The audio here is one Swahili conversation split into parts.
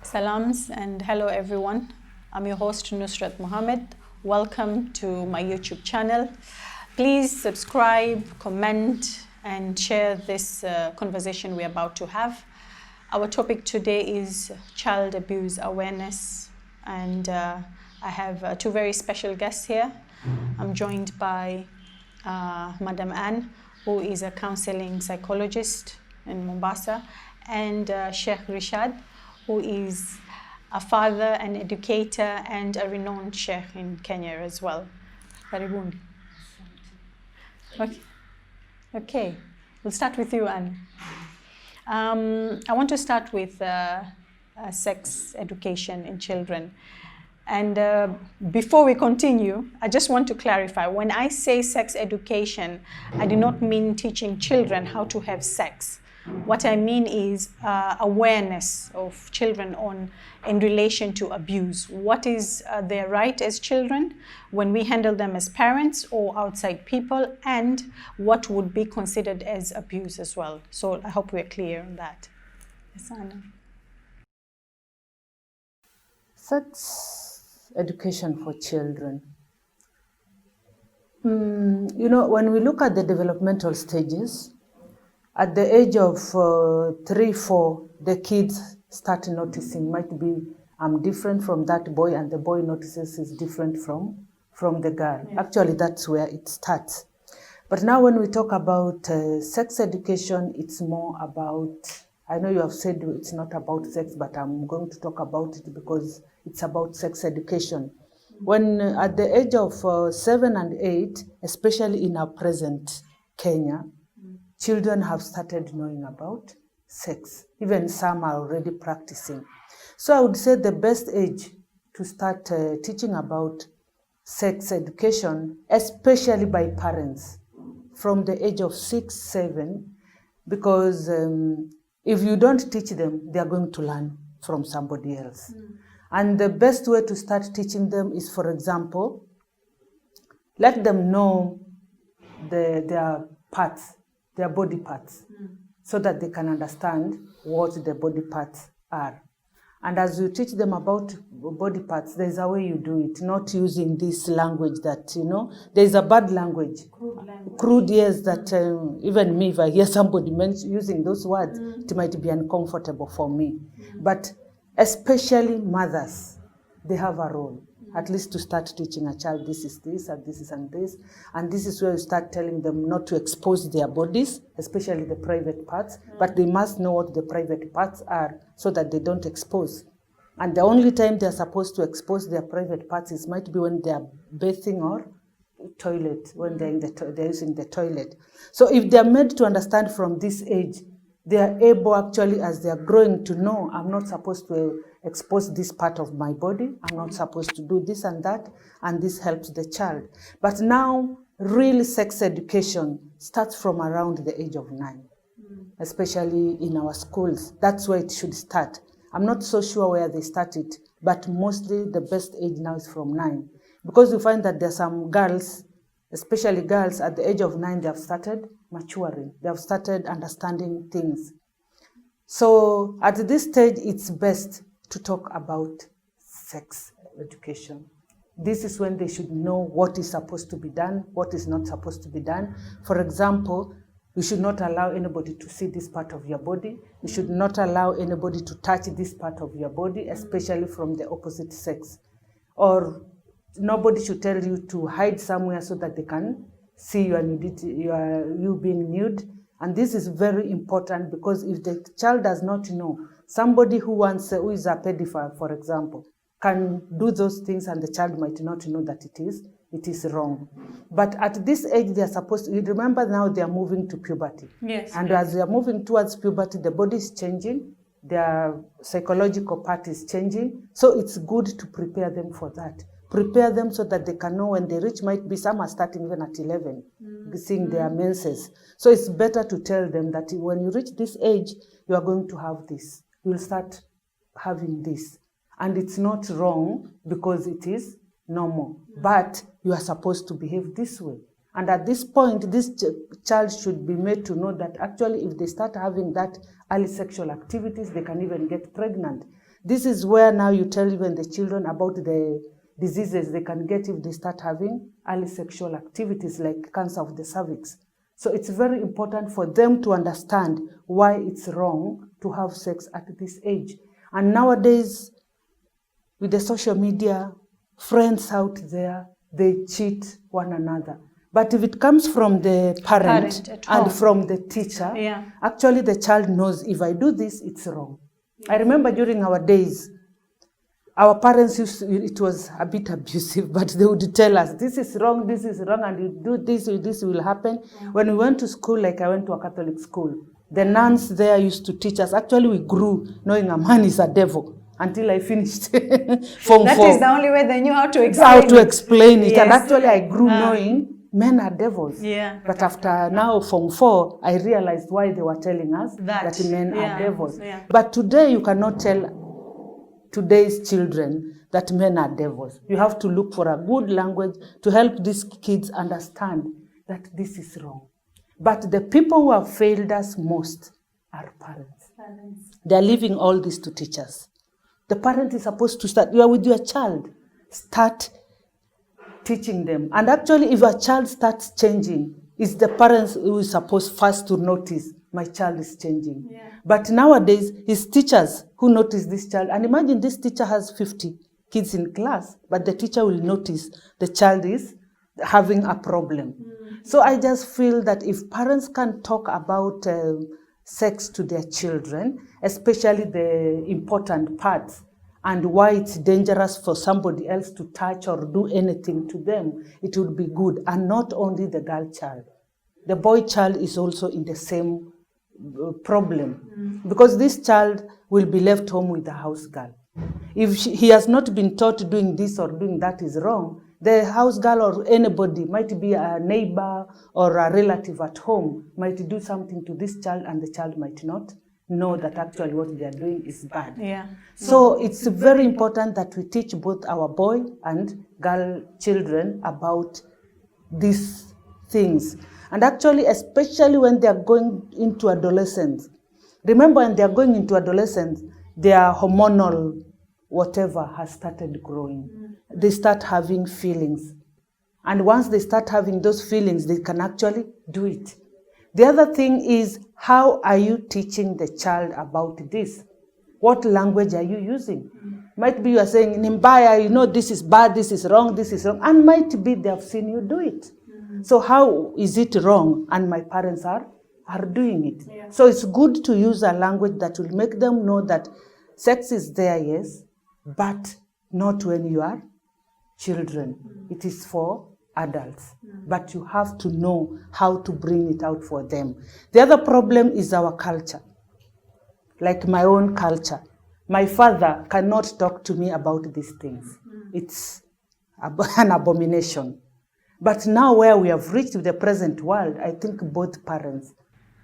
Salams and hello everyone. I'm your host Nusrat Mohammed. Welcome to my YouTube channel. Please subscribe, comment, and share this conversation we're about to have. Our topic today is child abuse awareness, and I have two very special guests here. I'm joined by Madam Anne, who is a counseling psychologist in Mombasa, and Sheikh Rishad, who is a father, an educator, and a renowned Sheikh in Kenya as well. Karibuni. Okay. We'll start with you, Anne. I want to start with sex education in children. And before we continue, I just want to clarify. When I say sex education, I do not mean teaching children how to have sex. What I mean is awareness of children in relation to abuse. What is their right as children when we handle them as parents or outside people, and what would be considered as abuse as well. So I hope we're clear on that. Yes, Anna. Sex education for children. When we look at the developmental stages, at the age of 3, 4, the kids start noticing, might be, I'm different from that boy, and the boy notices is different from the girl. Yeah. Actually, that's where it starts. But now when we talk about sex education, it's more about, I know you have said it's not about sex, but I'm going to talk about it because it's about sex education. When at the age of 7 and 8, especially in our present Kenya, children have started knowing about sex. Even some are already practicing. So I would say the best age to start teaching about sex education, especially by parents, from the age of 6, 7, because if you don't teach them, they are going to learn from somebody else. And the best way to start teaching them is, for example, let them know their parts, their body parts, so that they can understand what the body parts are. And as you teach them about body parts, there's a way you do it, not using this language that, there's a bad language. Crude, yes, that even me, if I hear somebody using those words, it might be uncomfortable for me. But especially mothers, they have a role. At least to start teaching a child, this is this, and this is and this. And this is where you start telling them not to expose their bodies, especially the private parts, but they must know what the private parts are so that they don't expose. And the only time they're supposed to expose their private parts might be when they're bathing or toilet, when they're using the toilet. So if they're made to understand from this age, they are able actually, as they are growing, to know, I'm not supposed to expose this part of my body, I'm not supposed to do this and that, and this helps the child. But now, real sex education starts from around the age of 9, especially in our schools. That's where it should start. I'm not so sure where they started, but mostly the best age now is from 9. Because you find that there's some girls, especially girls, at the age of 9, they have started maturing. They have started understanding things. So at this stage, it's best to talk about sex education. This is when they should know what is supposed to be done, what is not supposed to be done. For example, you should not allow anybody to see this part of your body. You should not allow anybody to touch this part of your body, especially from the opposite sex. Or nobody should tell you to hide somewhere so that they can see your nudity, you being nude. And this is very important because if the child does not know, somebody who is a pedophile, for example, can do those things and the child might not know that it is wrong. But at this age, they are supposed to, you remember now they are moving to puberty. Yes. And as they are moving towards puberty, the body is changing, their psychological part is changing. So it's good to prepare them for that. Prepare them so that they can know when they reach, might be some are starting even at 11, seeing their menses. So it's better to tell them that when you reach this age, you are going to have this. You'll start having this. And it's not wrong because it is normal. But you are supposed to behave this way. And at this point, this child should be made to know that actually if they start having that early sexual activities, they can even get pregnant. This is where now you tell even the children about the diseases they can get if they start having early sexual activities like cancer of the cervix. So it's very important for them to understand why it's wrong to have sex at this age. And nowadays, with the social media, friends out there, they cheat one another. But if it comes from the parent and from the teacher, actually the child knows, if I do this, it's wrong. I remember during our days, our parents it was a bit abusive, but they would tell us, this is wrong, and you do this, this will happen. When we went to school, like I went to a Catholic school, the nuns there used to teach us. Actually, we grew knowing a man is a devil until I finished Form 4. That is the only way they knew how to explain it. Yes. And actually, I grew knowing men are devils. But after now Form 4, I realized why they were telling us that men are devils. But today, you cannot tell today's children that men are devils. You have to look for a good language to help these kids understand that this is wrong. But the people who have failed us most are parents. They're leaving all this to teachers. The parent is supposed to start, you are with your child, start teaching them. And actually, if a child starts changing, it's the parents who is supposed first to notice, my child is changing. But nowadays, it's teachers who notice this child. And imagine this teacher has 50 kids in class, but the teacher will notice the child is having a problem. So I just feel that if parents can talk about sex to their children, especially the important parts, and why it's dangerous for somebody else to touch or do anything to them, it would be good. And not only the girl child. The boy child is also in the same problem. Because this child will be left home with the house girl. If he has not been taught doing this or doing that is wrong, the house girl or anybody, might be a neighbor or a relative at home, might do something to this child and the child might not know that actually what they are doing is bad. So it's very important that we teach both our boy and girl children about these things. And actually, especially when they are going into adolescence. Remember, when they are going into adolescence, their hormonal whatever has started growing. They start having feelings. And once they start having those feelings, they can actually do it. The other thing is, how are you teaching the child about this? What language are you using? Might be you are saying, Nimbaya, you know, this is bad, this is wrong, and might be they have seen you do it. So how is it wrong? And my parents are doing it. So it's good to use a language that will make them know that sex is there, yes, but not when you are children. It is for adults. But you have to know how to bring it out for them. The other problem is our culture. Like my own culture. My father cannot talk to me about these things. It's an abomination. But now where we have reached with the present world, I think both parents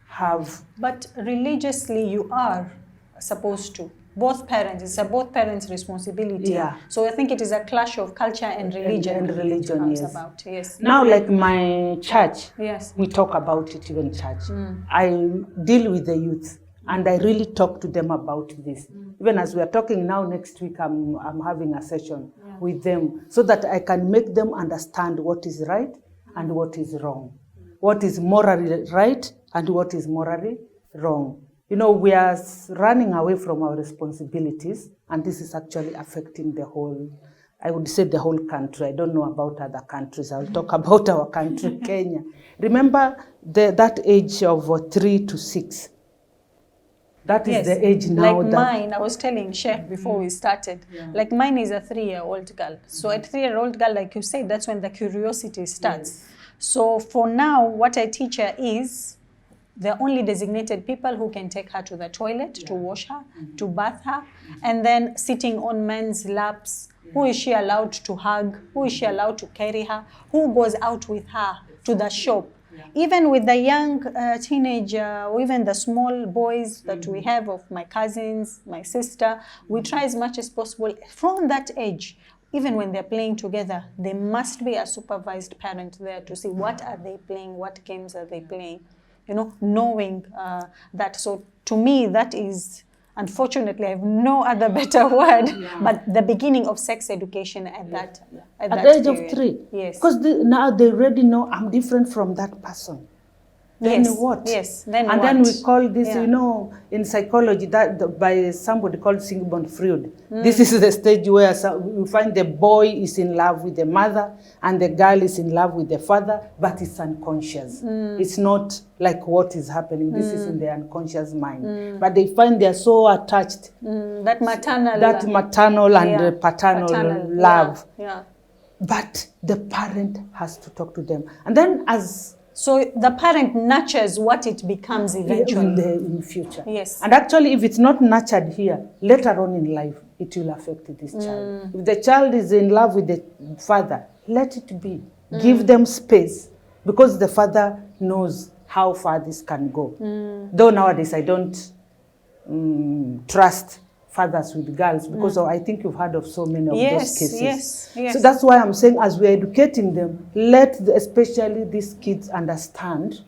have... But religiously you are supposed to. Both parents, it's a both parents' responsibility. So I think it is a clash of culture and religion. And religion, yes. About, yes. Now, like my church, we talk about it even in church. I deal with the youth and I really talk to them about this. Even as we are talking now, next week I'm having a session with them so that I can make them understand what is right and what is wrong. What is morally right and what is morally wrong. You know, we are running away from our responsibilities, and this is actually affecting the whole, I would say the whole country. I don't know about other countries. I'll talk about our country, Kenya. Remember that age of 3 to 6. That is the age now. Like mine, I was telling Sheikh before we started, like mine is a 3-year-old girl. So at 3-year-old girl, like you said, that's when the curiosity starts. So for now, what I teach her is, there are only designated people who can take her to the toilet, to wash her, to bath her, and then sitting on men's laps. Who is she allowed to hug? Who is she allowed to carry her? Who goes out with her to the shop? Even with the young teenager, or even the small boys that we have of my cousins, my sister, we try as much as possible from that age. Even when they're playing together, there must be a supervised parent there to see what are they playing, what games are they playing. You know, knowing that. So to me, that is unfortunately, I have no other better word, but the beginning of sex education at that At that the age period. of 3. Yes. Because now they already know I'm different from that person. Then Yes, what? yes, then and what? then we call this, Yeah. you know, in psychology, by somebody called Sigmund Freud. This is the stage where you find the boy is in love with the mother and the girl is in love with the father, but it's unconscious. It's not like what is happening. This is in the unconscious mind. But they find they're so attached. That maternal. And paternal love. Yeah. But the parent has to talk to them. And then so the parent nurtures what it becomes eventually. in future. Yes. And actually, if it's not nurtured here, later on in life, it will affect this child. If the child is in love with the father, let it be. Give them space, because the father knows how far this can go. Though nowadays I don't trust fathers with girls, because I think you've heard of so many of those cases. Yes. So that's why I'm saying, as we're educating them, especially these kids understand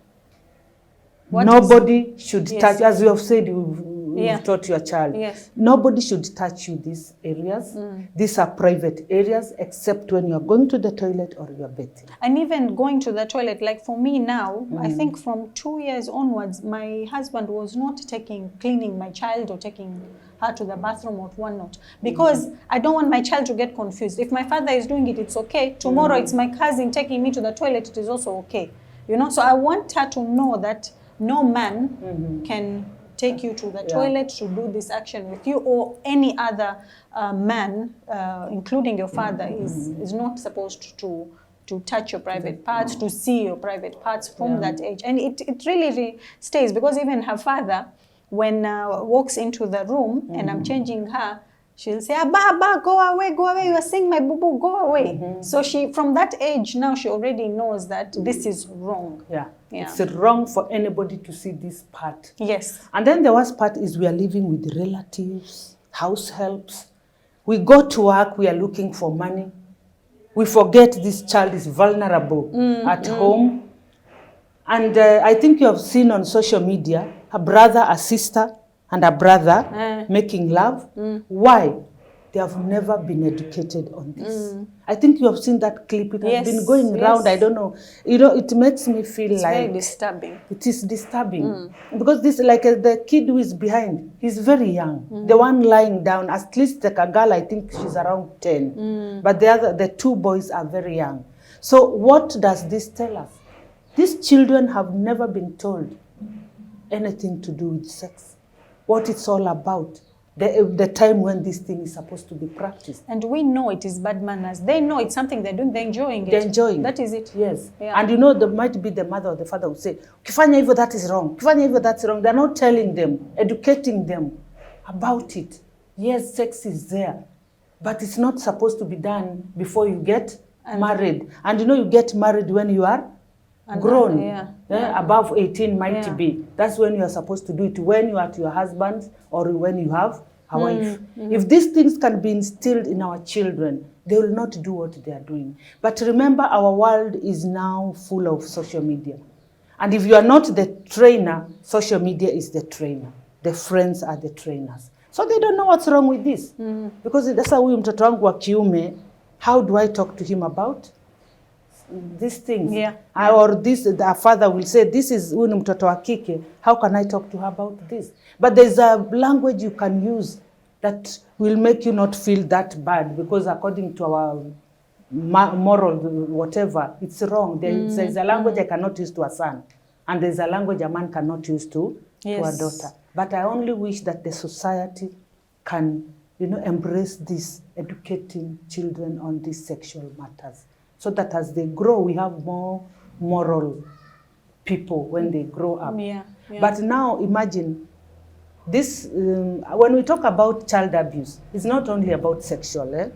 nobody should touch, as you have said, you've taught your child. Yes. Nobody should touch you these areas. These are private areas, except when you're going to the toilet or you're bathing. And even going to the toilet, like for me now, I think from 2 years onwards, my husband was not cleaning my child or taking her to the bathroom or whatnot, because I don't want my child to get confused. If my father is doing it, it's okay. Tomorrow it's my cousin taking me to the toilet, it is also okay. You know, so I want her to know that no man can take you to the toilet to do this action with you, or any other man, including your father, is not supposed to touch your private parts, to see your private parts from that age. And it really stays, because even her father, when walks into the room and I'm changing her, she'll say, Abba, go away, you are seeing my boo-boo, go away. So she, from that age now, she already knows that this is wrong. Yeah. It's wrong for anybody to see this part. Yes. And then the worst part is we are living with relatives, house helps. We go to work, we are looking for money. We forget this child is vulnerable at home. And I think you have seen on social media, a brother, a sister, and a brother making love. Why? They have never been educated on this. I think you have seen that clip. It has been going around. I don't know. You know, it makes me feel it's like very disturbing. It is disturbing because this, like the kid who is behind, he's very young. The one lying down, at least like a girl, I think she's around 10. But the two boys are very young. So what does this tell us? These children have never been told anything to do with sex, what it's all about, the time when this thing is supposed to be practiced. And we know it is bad manners. They know it's something they're doing, they're enjoying it. They're enjoying That is it. Yes. Yeah. And you know, there might be the mother or the father who say, Kifanya hivyo, that is wrong. Kifanya hivyo, that's wrong. They're not telling them, educating them about it. Yes, sex is there, but it's not supposed to be done before you get married. And you know, you get married when you are grown. Above 18 might be. That's when you are supposed to do it, when you are at your husband or when you have a wife. If these things can be instilled in our children, they will not do what they are doing. But remember, our world is now full of social media. And if you are not the trainer, social media is the trainer. The friends are the trainers. So they don't know what's wrong with this. Because that's how mtoto wangu wa kiume, how do I talk to him about these things? Or this, the father will say, this is huyu ni mtoto wa kike, how can I talk to her about this? But there's a language you can use that will make you not feel that bad, because according to our moral whatever, it's wrong. There's a language I cannot use to a son, and there's a language a man cannot use to a daughter. But I only wish that the society can, you know, embrace this, educating children on these sexual matters, so that as they grow, we have more moral people when they grow up. But now imagine this, when we talk about child abuse, it's not only about sexual.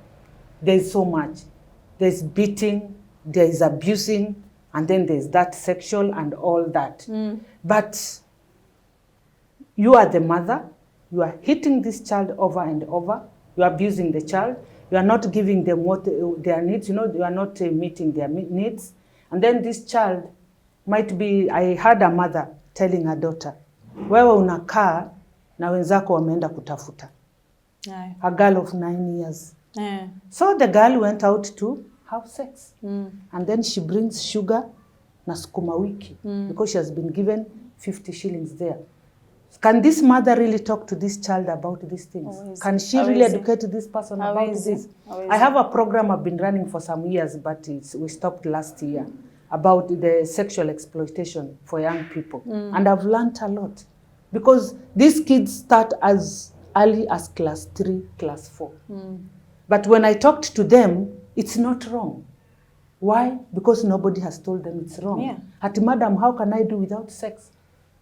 There's so much. There's beating, there's abusing, and then there's that sexual and all that. But you are the mother, you are hitting this child over and over, you are abusing the child, you are not giving them what their needs, you know, you are not meeting their needs. And then this child might be, I heard a mother telling her daughter, wewe unakaa na wenzako wameenda kutafuta. Aye. A girl of 9 years. Yeah. So the girl went out to have sex. And then she brings sugar na sukuma wiki because she has been given 50 shillings there. Can this mother really talk to this child about these things? Can she really educate this person about this? I have a program I've been running for some years, but we stopped last year, about the sexual exploitation for young people. And I've learned a lot. Because these kids start as early as class 3, class 4. But when I talked to them, it's not wrong. Why? Because nobody has told them it's wrong. Yeah. At madam, how can I do without sex?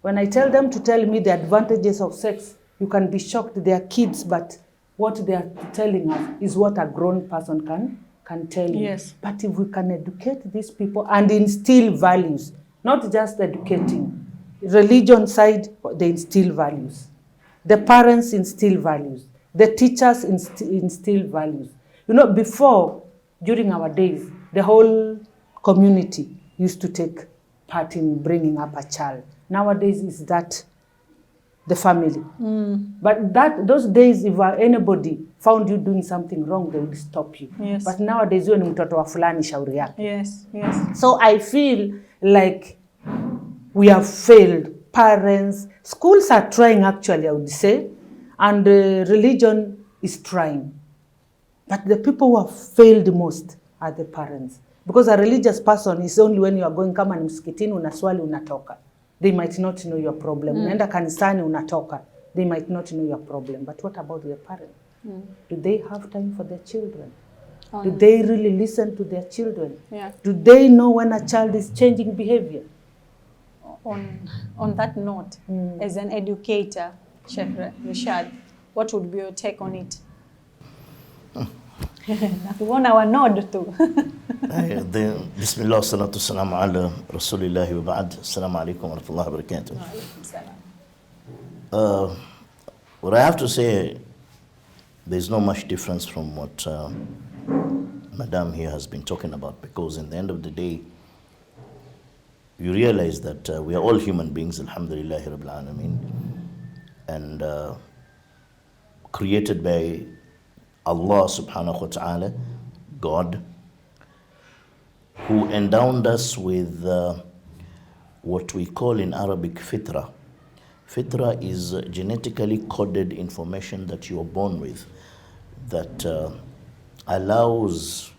When I tell them to tell me the advantages of sex, you can be shocked. They are kids, but what they are telling us is what a grown person can tell you. Yes. But if we can educate these people and instill values, not just educating. Religion side, they instill values. The parents instill values. The teachers instill values. You know, before, during our days, the whole community used to take part in bringing up a child. Nowadays, is that the family. But those days, if anybody found you doing something wrong, they would stop you. Yes. But nowadays, you ni mtoto wa fulani shauri yake. Yes, yes. So I feel like we have failed. Parents, schools are trying actually, I would say, and religion is trying. But the people who have failed most are the parents. Because a religious person is only when you are going, kama ni msikitini, unaswali, unatoka. They might not know your problem. Unaenda kanisani, unatoka. They might not know your problem. But what about the parents? Do they have time for their children? Do they really listen to their children? Yeah. Do they know when a child is changing behavior? On that note, as an educator, Sheikh Rishad, what would be your take on it? Nakuona wa nod tu. Bismillah, salatu salam ala rasulillahi wa ba'd. Assalamu alaikum wa rahmatullahi wa barakatuh. Wa alaikum salam. What I have to say, there's not much difference from what Madam here has been talking about, because in the end of the day, you realize that we are all human beings, alhamdulillahi rabbil alameen, and created by Allah subhanahu wa ta'ala, God, who endowed us with what we call in Arabic fitra. Fitra is genetically coded information that you are born with that allows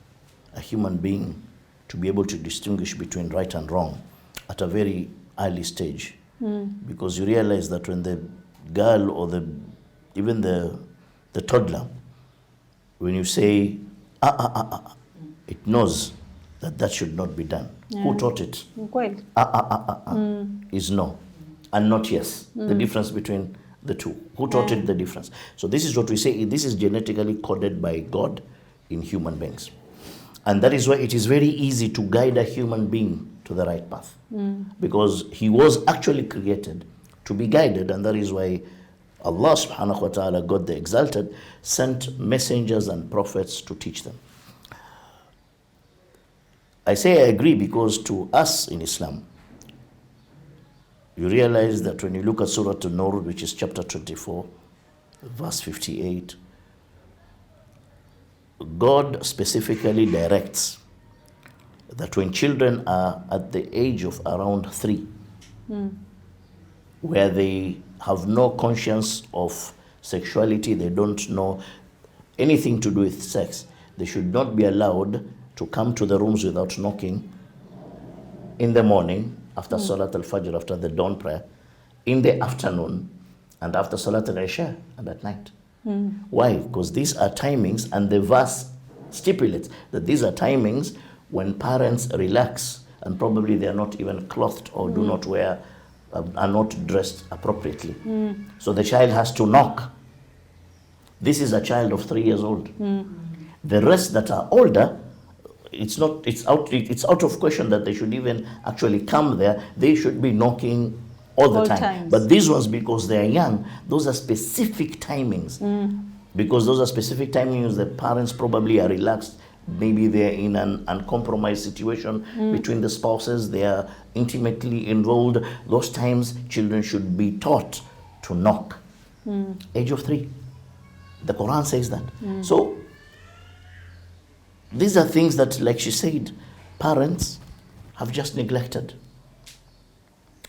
a human being to be able to distinguish between right and wrong at a very early stage. Because you realize that when the girl or even the toddler, when you say, it knows that should not be done. Yeah. Who taught it? Is no, and not yes. The difference between the two. Who taught it the difference? So this is what we say, this is genetically coded by God in human beings. And that is why it is very easy to guide a human being to the right path. Because he was actually created to be guided, and that is why Allah subhanahu wa ta'ala, God the Exalted, sent messengers and prophets to teach them. I say I agree because to us in Islam, you realize that when you look at Surah An-Nur, which is chapter 24, verse 58, God specifically directs that when children are at the age of around 3, where they have no conscience of sexuality, they don't know anything to do with sex, they should not be allowed to come to the rooms without knocking in the morning, after Salat al-Fajr, after the dawn prayer, in the afternoon, and after Salat al-Isha, and at night. Why? Because these are timings, and the verse stipulates that these are timings when parents relax, and probably they are not even clothed or do not wear, are not dressed appropriately. So the child has to knock. This is a child of 3 years old. The rest that are older, it's out of question that they should even actually come there. They should be knocking all the time. Times. But these ones, because they are young, those are specific timings. Because those are specific timings, the parents probably are relaxed. Maybe they're in an uncompromised situation between the spouses. They are intimately involved. Those times, children should be taught to knock. age of 3. The Quran says that. So these are things that, like she said, parents have just neglected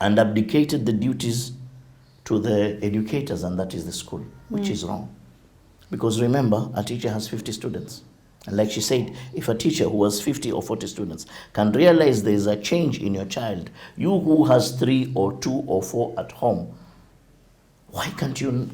and abdicated the duties to the educators, and that is the school, which is wrong. Because remember, a teacher has 50 students. And like she said, if a teacher who has 50 or 40 students can realize there is a change in your child, you who has 3 or 2 or 4 at home, why can't you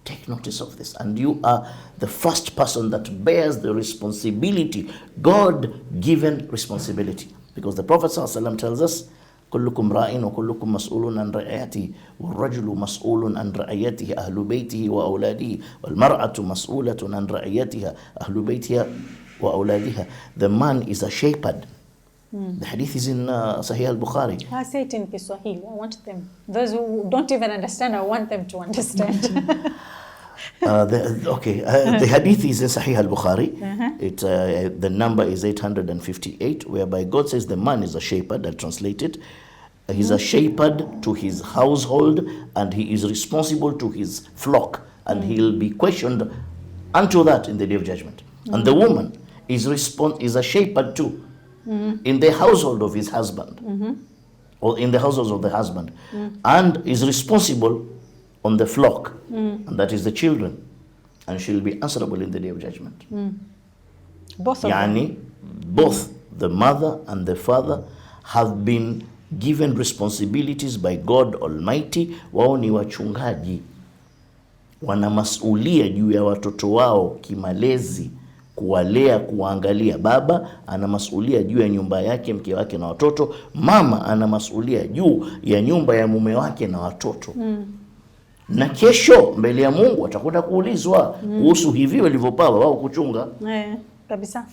take notice of this? And you are the first person that bears the responsibility, God-given responsibility. Because the Prophet ﷺ tells us, كلكم راع وكلكم مسؤول عن رعيته والرجل مسؤول عن رعيته أهل بيته وأولاده والمرأة مسؤولة عن رعيتها أهل بيتها وأولادها. The man is a shepherd. The hadith is in Sahih al-Bukhari. I say it in Kiswahili. I want them, those who don't even understand, I want them to understand. The hadith is in Sahih al-Bukhari. The number is 858, whereby God says the man is a shepherd. I'll translate it. He's a shepherd to his household, and he is responsible to his flock, and he'll be questioned unto that in the day of judgment. And the woman is a shepherd too, in the household of his husband, or in the household of the husband, and is responsible on the flock, and that is the children, and she'll be answerable in the day of judgment. Both of them. Both the mother and the father have been given responsibilities by God Almighty. Wao ni wachungaji, wana masulia juu ya watoto wao kimalezi, kuwalea, kuwaangalia. Baba ana masulia juu ya nyumba yake, mke wake na watoto. Mama ana masulia juu ya nyumba ya mume wake na watoto. Na kesho mbele ya Mungu atakwenda kuulizwa kuhusu hivi walivyopawa wao kuchunga. Kabisa.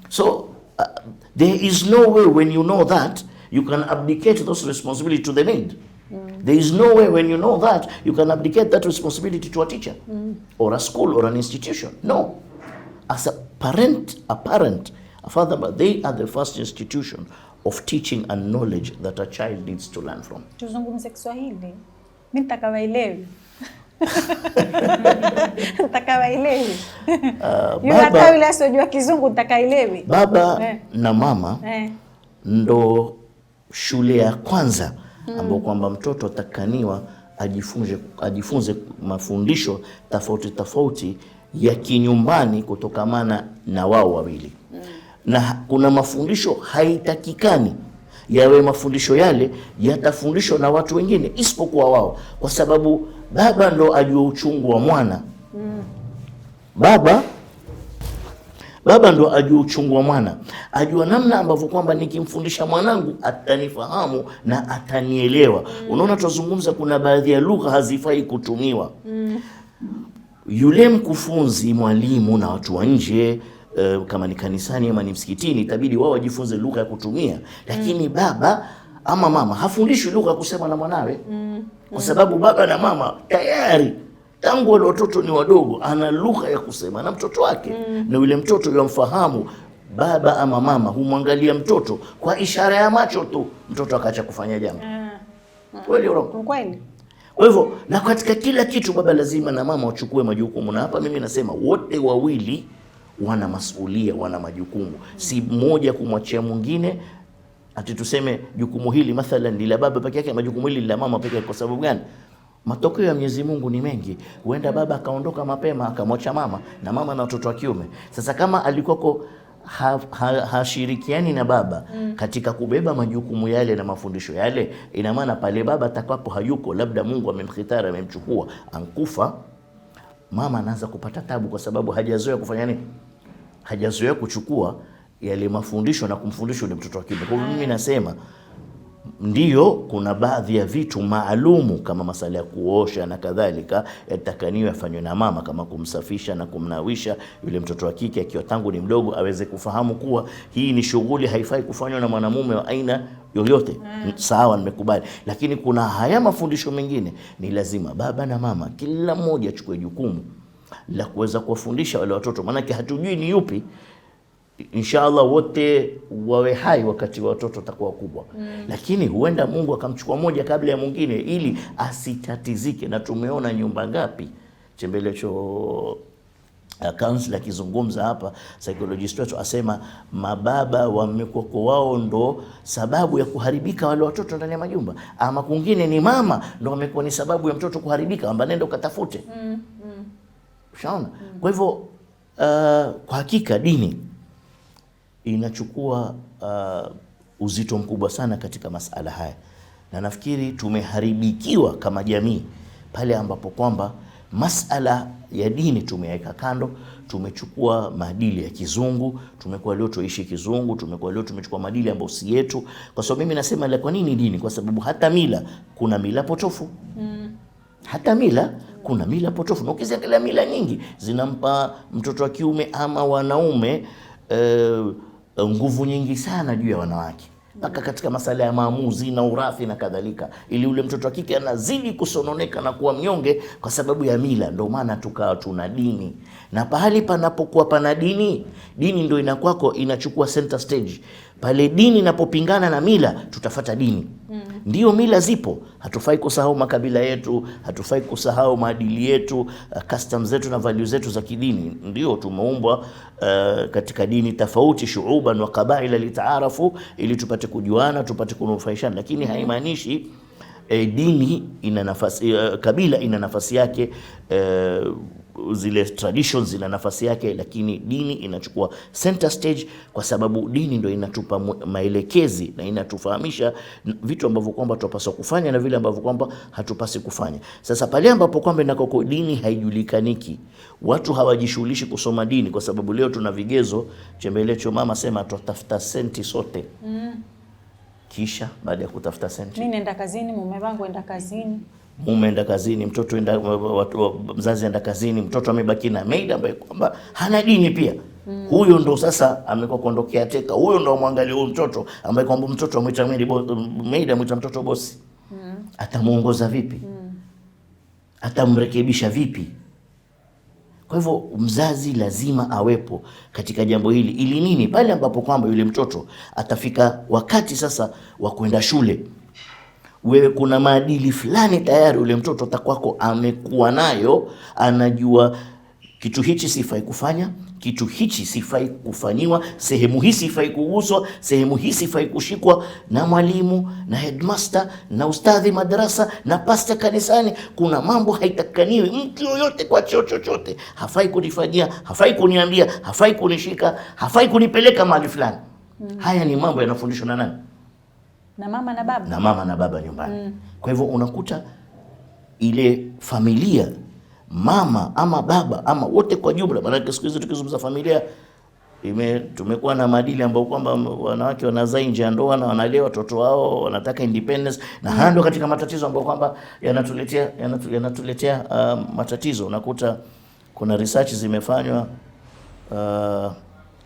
So there is no way when you know that you can abdicate those responsibility to the maid. There is no way when you know that you can abdicate that responsibility to a teacher or a school or an institution. No. As a parent, a father, but they are the first institution of teaching and knowledge that a child needs to learn from. Tuzungumze Kiswahili. Mimi nitakawaelewi. Nitakawaelewi. Yule hata yule asiyojua Kizungu nitakaelewi. Baba na mama ndo shule ya kwanza ambapo kwamba mtoto atakaniwa ajifunze mafundisho tofauti ya kinyumbani kutokamana na wao wawili. Na kuna mafundisho haitakikani yawe mafundisho yale yatafundishwa na watu wengine isipokuwa wao, kwa sababu baba ndo ajua uchungu wa mwana. Baba ndo ajua uchungu wa mwana, ajua namna ambavyo kwamba nikimfundisha mwanangu atanifahamu na atanielewa. Unaona, tuzungumza kuna baadhi ya lugha hazifai kutumiwa. Yule mkufunzi, mwalimu na watu wa nje, kama ni kanisani ama ni msikitini, itabidi wao wajifunze lugha ya kutumia. Lakini baba ama mama hafundishwi lugha ya kusema na mwanawe, kwa sababu baba na mama tayari tangu wale watoto ni wadogo ana lugha ya kusema na mtoto wake. Na yule mtoto yamfahamu baba ama mama, humwangalia mtoto kwa ishara ya macho tu, mtoto akaacha kufanya jambo. Kweli au kweli? Kwa hivyo, na katika kila kitu baba lazima na mama wachukue majukumu. Na hapa mimi nasema wote wawili wana masulia, wana majukumu. Si mmoja kumwachia mwingine ati tuseme jukumu hili mathalan ni la baba peke yake, majukumu hili la mama peke yake. Kwa sababu gani? Matokeo ya Mwenyezi Mungu ni mengi. Huenda baba akaondoka mapema akamwacha mama na mama na watoto wa kiume. Sasa kama alikuwako hashirikiani na baba katika kubeba majukumu yale na mafundisho yale, ina maana pale baba atakapo hayuko, labda Mungu amemkhitara, amemchukua, ankufa, mama anaanza kupata tabu, kwa sababu hajazoea kufanya nini? Hajazoea kuchukua yale mafundisho na kumfundisha yule mtoto wa kiume. Kwa hiyo mimi nasema ndiyo, kuna baadhi ya vitu maalumu kama masala ya kuosha na kadhalika yatakaniwa yafanywe na mama, kama kumsafisha na kumnawisha yule mtoto wa kike akiwa tangu ni mdogo, aweze kufahamu kuwa hii ni shughuli haifai kufanywa na mwanamume wa aina yoyote. Sawa, nimekubali. Lakini kuna haya mafundisho mengine ni lazima baba na mama kila mmoja achukue jukumu la kuweza kuwafundisha wale watoto, maana hatujui ni yupi inshallah wote wawe hai wakati watoto takuwa kubwa. Lakini huenda Mungu akamchukua moja kabla ya mwingine ili asitatizike. Na tumeona nyumba ngapi, Chembelecho counselor akizungumza hapa, psychologist wetu asema mababa wamekuwa wao ndo sababu ya kuharibika wale watoto ndani ya majumba, ama kwingine ni mama ndo wamekuwa ni sababu ya mtoto kuharibika, amba nenda ukatafute. Ushaona? Kwa hivyo kwa hakika dini inachukua uzito mkubwa sana katika masala haya, na nafikiri tumeharibikiwa kama jamii pale ambapo kwamba masala ya dini tumeweka kando. Tumechukua maadili ya kizungu, tumekuwa leo tuishi kizungu, tumekuwa leo tumechukua maadili ambayo si yetu. Kwa sababu mimi nasema la, kwa nini dini? Kwa sababu hata mila, kuna mila potofu. Hata mila, kuna mila potofu. Na ukiziangalia mila nyingi zinampa mtoto wa kiume ama wanaume nguvu nyingi sana juu ya wanawake, mpaka katika masala ya maamuzi na urathi na kadhalika, ili ule mtoto wa kike anazidi kusononeka na kuwa mnyonge kwa sababu ya mila. Ndio maana tukawa tuna dini, na pahali panapokuwa pana dini, dini ndio inakwako inachukua center stage. Pale dini inapopingana na mila, tutafata dini. Ndio mila zipo, hatufai kusahau makabila yetu, hatufai kusahau maadili yetu, customs zetu na values zetu za kidini. Ndio tumeumbwa katika dini tofauti, shuuban wa qabaila litaarafu, ili tupate kujuana, tupate kunufaishana. Lakini haimaanishi dini ina nafasi, kabila ina nafasi yake, zile traditions zina nafasi yake, lakini dini inachukua center stage, kwa sababu dini ndio inatupa maelekezi na inatufahamisha vitu ambavyo kwamba tunapaswa kufanya na vile ambavyo kwamba hatupasi kufanya. Sasa pale ambapo kwamba inakoko dini haijulikaniki, watu hawajishughulishi kusoma dini, kwa sababu leo tuna vigezo. Chembelecho mama sema tutafuta senti sote. Kisha baada ya kutafuta senti, mimi naenda kazini, mume wangu enda kazini, mume enda kazini, mtoto enda, mzazi enda kazini, mtoto amebaki na maid ambaye kwamba hana dini pia. Huyo ndo sasa amekuwa kuondokea teka. Huyo ndo amwangalie huyo mtoto ambaye kwamba mtoto amwita maid, amwita mtoto bosi. Atamuongoza vipi? Atamrekebisha vipi? Kwa hivyo mzazi lazima awepo katika jambo hili, ili nini? Pale ambapo kwamba yule mtoto atafika wakati sasa wa kwenda shule, wewe kuna maadili fulani tayari ule mtoto atakwako amekuwa nayo, anajua kitu hichi sifai kufanya, kitu hichi sifai kufanyiwa, sehemu hii sifai kuguswa, sehemu hii sifai kushikwa na mwalimu na headmaster na ustadhi madrasa na pasta kanisani. Kuna mambo haitakaniwi mtu yoyote kwa chochote, hafai kunifanyia, hafai kuniambia, hafai kunishika, hafai kunipeleka mahali fulani. Haya ni mambo yanafundishwa na nani? na mama na baba, na mama na baba nyumbani. Kwa hivyo unakuta ile familia, mama ama baba ama wote kwa jumla, maana siku hizi tukizungumza familia tumekuwa na maadili ambayo kwamba wanawake wanazaa nje ya ndoa na wanalea watoto wao, wanataka independence, na hando katika matatizo ambayo kwamba yanatuletea matatizo. Unakuta kuna research zimefanywa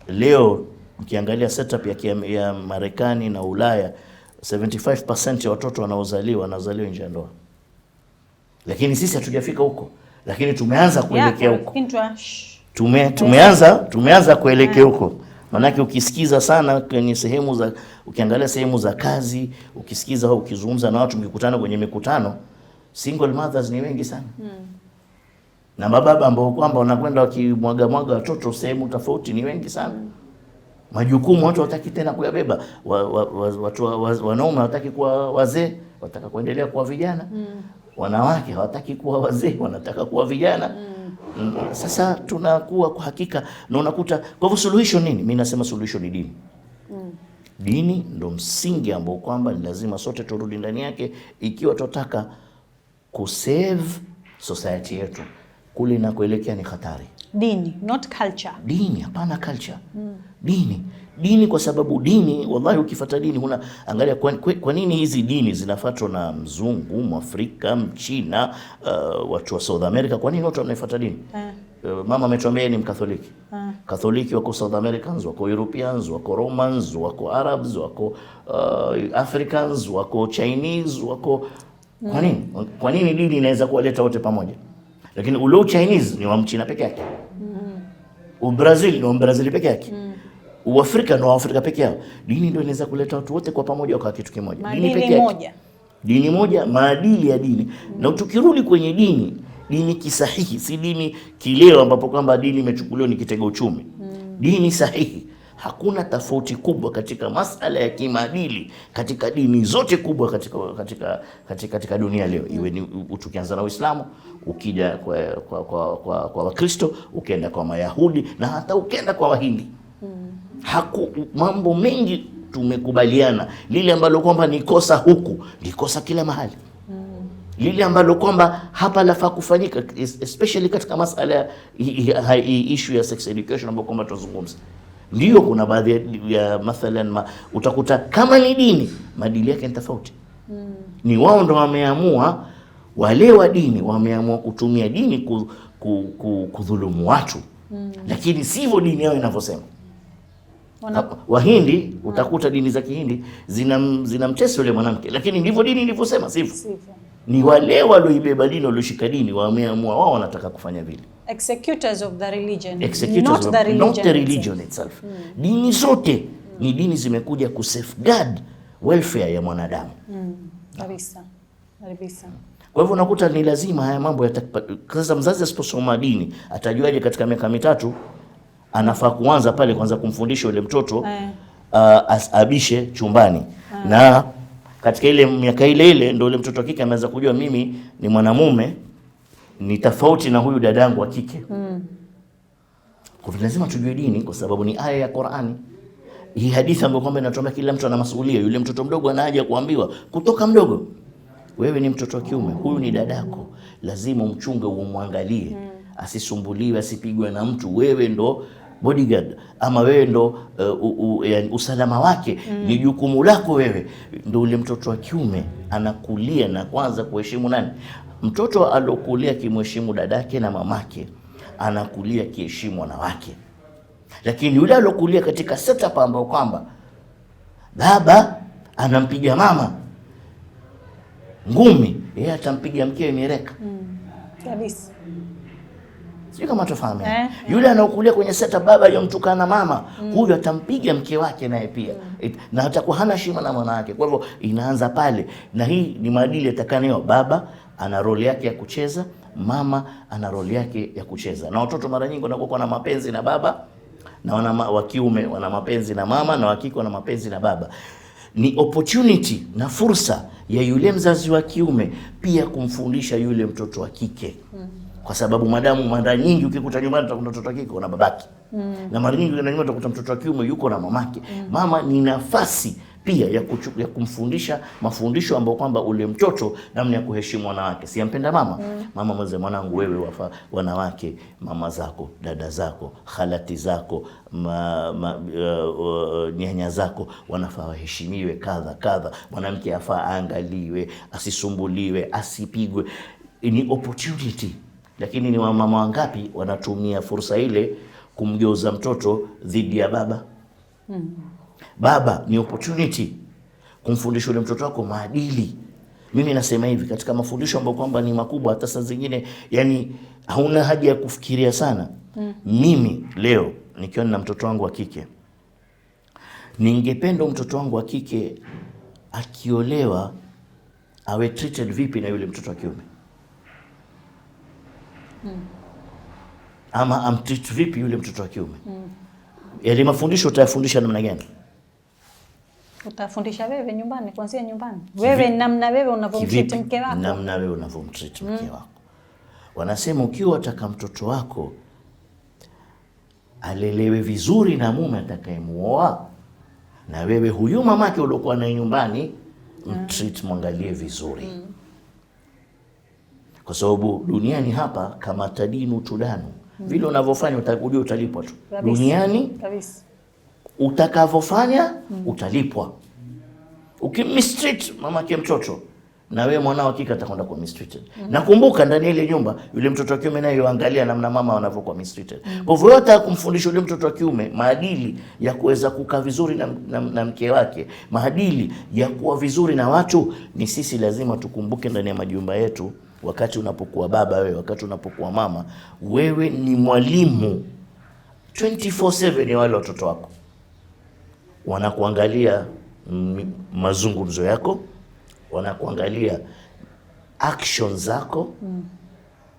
leo, ukiangalia setup ya Marekani na Ulaya, 75% ya watoto wanazaliwa nje ya ndoa. Lakini sisi hatujafika huko, lakini tumeanza kuelekea huko. Tumeanza kuelekea huko. Manake ukisikiza sana kwenye sehemu za, ukiangalia sehemu za kazi, ukisikiza au ukizungumza na watu, mkikutana kwenye mikutano, single mothers ni wengi sana. Na mababa ambao kwamba wanakwenda wakimwaga watoto sehemu tofauti ni wengi sana. Majukumu watu wataki tena kuyabeba. Wanaume hawataki kuwa wazee, wataka kuendelea kuwa vijana. Wanawake hawataki kuwa wazee, wanataka kuwa vijana. Sasa tunakuwa kwa hakika, na unakuta kwa hivyo solution nini? Mimi nasema solution ni dini. Dini ndo msingi ambao kwamba ni lazima sote turudi ndani yake, ikiwa tunataka kusave society yetu. Kule na kuelekea ni hatari. Dini, not culture. Dini, hapana culture. Dini kwa sababu dini, wallahi ukifuata dini angalia kwa nini hizi dini zinafuatwa na mzungu, Mwafrika, Mchina, watu wa South America? Kwa nini watu wanafuata dini? Mama ametuambia ni Mkatholiki. Katholiki wako South Americans, wako Europeans, wako Romans, wako Arabs, wako Africans, wako Chinese, wako Kwa nini dini inaweza kuwaleta wote pamoja? Lakini ule Chinese ni wa Mchina peke yake. Ubrazil ni wa Brazil peke yake. Uafrika na Waafrika peke yao. Dini ndio inaweza kuleta watu wote kwa pamoja kwa kitu kimoja. Dini peke yake. Dini moja, maadili ya dini. Na tukirudi kwenye dini kisahihi, si dini kileo ambapo kwamba dini imechukuliwa ni kitega uchumi. Dini sahihi. Hakuna tofauti kubwa katika masala ya kimaadili katika dini zote kubwa katika dunia leo. Iwe ni tukianza na Uislamu, ukija kwa Wakristo, ukienda kwa Mayahudi na hata ukienda kwa Wahindi. Mambo mengi tumekubaliana. Lile ambalo kwamba ni kosa huku, ni kosa kila mahali. Lile ambalo kwamba hapa lafaa kufanyika, especially katika masala issue ya sex education ambapo kwamba tunazungumza. Ndio kuna baadhi ya mathalan utakuta kama ni dini, maadili yake ni tofauti. Ni wao ndo wameamua, wale wa dini wameamua kutumia dini kudhulumu watu. Lakini sivyo dini yao inavyosema. Wahindi utakuta dini za Kihindi zinamtesa yule mwanamke, lakini ndivyo dini ilivyosema, sivyo? Ni wale walioibeba dini, walioshika dini, wameamua wao wanataka kufanya vile. Executors of the religion, not the religion itself. Dini zote ni dini zimekuja ku safeguard welfare ya mwanadamu. Kabisa. Kwa hivyo unakuta ni lazima haya mambo sasa mzazi asiposoma dini, atajuaje katika miaka mitatu anafaa kuanza pale kwanza kumfundisha yule mtoto abishe chumbani. Na katika ile miaka ile ndio yule mtoto wa kike ameanza kujua mimi ni mwanamume, ni tofauti na huyu dadangu wa kike. Kwa hivyo lazima tujue dini kwa sababu ni aya ya Qur'ani. Hii hadithi ambayo kwamba inatuambia kila mtu ana masuhulia. Yule mtoto mdogo ana haja kuambiwa kutoka mdogo, wewe ni mtoto wa kiume, huyu ni dadako, lazima umchunge, umwangalie, asisumbuliwe, asipigwe na mtu. Wewe ndo bodyguard ama wewe ndo usalama wake. Ni jukumu lako wewe. Ndo ule mtoto wa kiume anakulia na kwanza kuheshimu nani? Mtoto alokulia kimheshimu dadake na mamake, anakulia kiheshimu wanawake. Lakini yule alokulia katika setup ambao kwamba baba anampiga mama ngumi, yeye atampiga mkewe mieleka. Kabisa. Sio kama tufahamu. Yule anaokulia kwenye setup baba yomtukana mama, huyo atampiga mke wake naye pia. Na atakuwa hana heshima na mwana wake. Kwa hivyo inaanza pale, na hii ni maadili yatakanayo. Baba ana role yake ya kucheza, mama ana role yake ya kucheza. Na watoto mara nyingi wanakuwa na mapenzi na baba, na wa kiume wana mapenzi na mama, na wa kike wana mapenzi na baba. Ni opportunity na fursa ya yule mzazi wa kiume pia kumfundisha yule mtoto wa kike. Kwa sababu mara nyingi ukikuta nyumbani utakuta mtoto wa kike na babake. Na mara nyingi nyumbani utakuta mtoto wa kiume yuko na mamake. Mama ni nafasi pia ya kumfundisha mafundisho ambayo kwamba ule mtoto namna ya kuheshimu wanawake. Si ampenda mama? Mama mzee, mwanangu wewe wafa wanawake, mama zako, dada zako, khalati zako, nyanya zako wanafaa waheshimiwe kadha. Mwanamke afaa aangaliwe, asisumbuliwe, asipigwe. Ni opportunity. Lakini ni mama wangapi wanatumia fursa ile kumgeuza mtoto dhidi ya baba? Baba ni opportunity kumfundisha yule mtoto wako maadili. Mimi nasema hivi, katika mafundisho ambayo kwamba ni makubwa, hata saa zingine yani hauna haja ya kufikiria sana. Mimi leo nikiwa na mtoto wangu wa kike, ningependa mtoto wangu wa kike akiolewa awe treated vipi na yule mtoto wa kiume. Ama amtreat vipi yule mtoto wa kiume. Yale mafundisho utayafundisha namna gani? Utafundisha wewe nyumbani, kuanzia nyumbani. Wewe namna wewe unavyomtreat mke wako. Namna wewe unavyomtreat mke wako. Wanasema ukiwa utaka mtoto wako alelewe vizuri na mume atakayemuoa, na wewe huyu mamake uliokuwa naye nyumbani mtreat, mwangalie vizuri. Kwa sababu duniani hapa kama tadinu tudanu. Vile unavyofanya utakujua utalipwa tu. Duniani kabisa. Utakavyofanya utalipwa. Ukimistreat mamake mtoto, na wewe mwanao hakika atakwenda kwa mistreated. Nakumbuka ndani ile nyumba yule mtoto wa kiume naye yuangalia namna mama wanavyokuwa mistreated. Kwa hivyo yote kumfundisha yule mtoto wa kiume maadili ya kuweza kukaa vizuri na mke wake, maadili ya kuwa vizuri na watu, ni sisi lazima tukumbuke ndani ya majumba yetu. Wakati unapokuwa baba wewe, wakati unapokuwa mama, wewe ni mwalimu 24/7 ya wale watoto wako. wanakuangalia mazungumzo yako, wanakuangalia actions zako,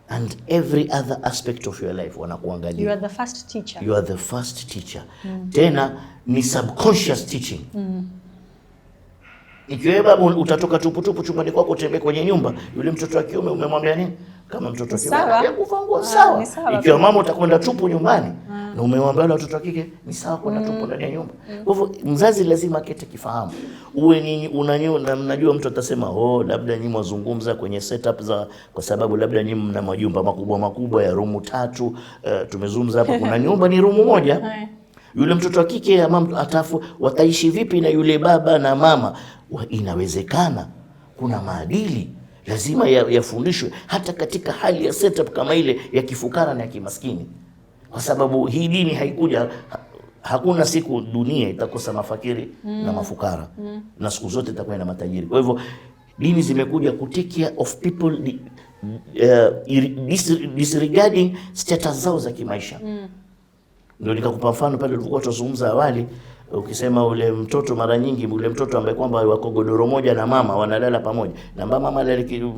and every other aspect of your life wanakuangalia. You are the first teacher. You are the first teacher. Tena ni subconscious teaching. Ikiwa babu utatoka tupu chumbani kwako utembee kwenye nyumba, yule mtoto wa kiume umemwambia nini? Kama mtoto wa kiume anakuvaa nguo sawa. Ikiwa mama utakwenda tupu nyumbani na umemwambia wale watoto wa kike ni sawa kwenda tupu ndani ya nyumba. Kwa hivyo mzazi lazima akete kifahamu. Uwe nini unajua mtu atasema labda nyinyi mwazungumza kwenye setup za, kwa sababu labda nyinyi mna majumba makubwa ya rumu 3, tumezungumza hapa kuna nyumba ni rumu moja. Yule mtoto wa kike atafu wataishi vipi na yule baba na mama? Inawezekana kuna maadili lazima yafundishwe hata katika hali ya setup kama ile ya kifukara na ya kimaskini, kwa sababu hii dini haikuja, hakuna siku dunia itakosa mafakiri na mafukara, na siku zote itakuwa na matajiri. Kwa hivyo dini zimekuja ku take care of people disregarding status zao za kimaisha. Ndio nikakupa mfano pale tulikuwa tunazungumza awali, ukisema ule mtoto mara nyingi ule mtoto ambaye kwamba wako godoro moja na mama wanalala pamoja, na mama